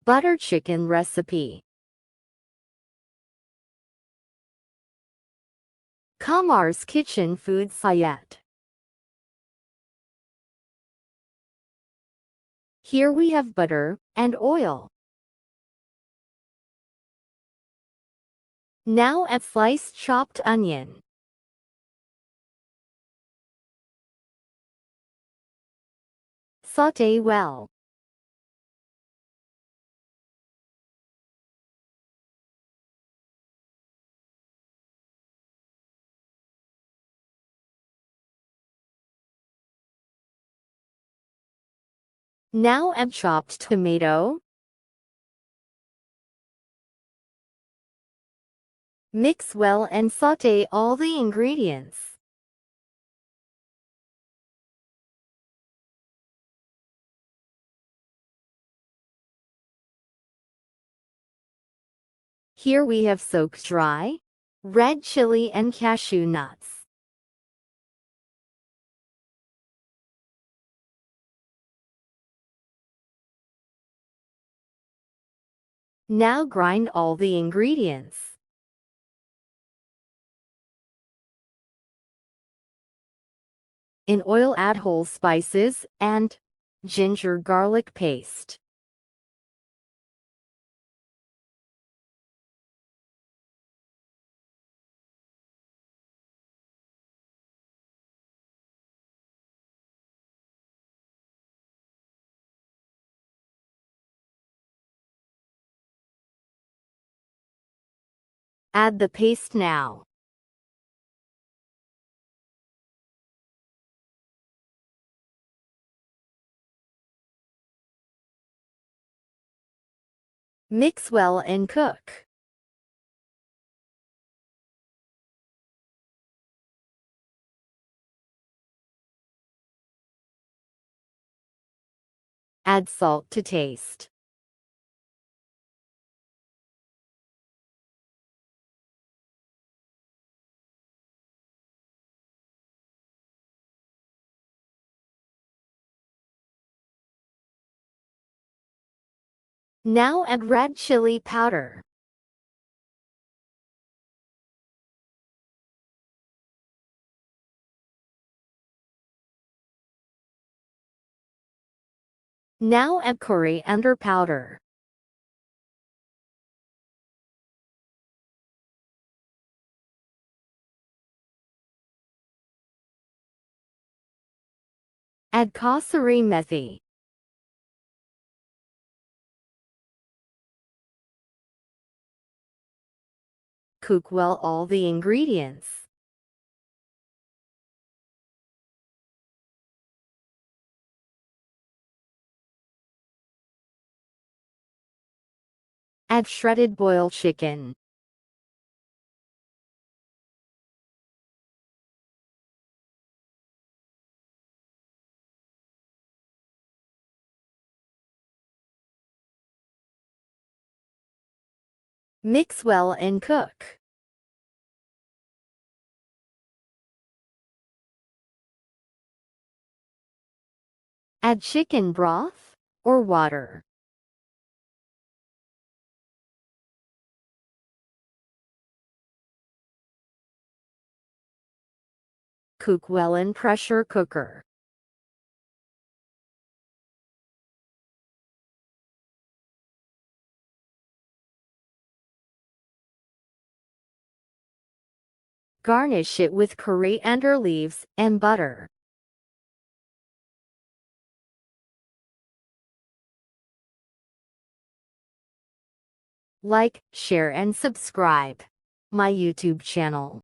Butter chicken recipe. Qamar's Kitchen Food Site. Here we have butter and oil. Now add sliced chopped onion. Sauté well. Now add chopped tomato. Mix well and sauté all the ingredients. Here we have soaked dry red chili and cashew nuts. Now grind all the ingredients. In oil add whole spices and ginger garlic paste. Add the paste now. Mix well and cook. Add salt to taste. Now add red chili powder. Now add coriander powder. Add kasuri methi. Cook well all the ingredients. Add shredded boiled chicken. Mix well and cook. Add chicken broth or water. Cook well in pressure cooker. Garnish it with coriander leaves and butter. Like, share and subscribe my YouTube channel.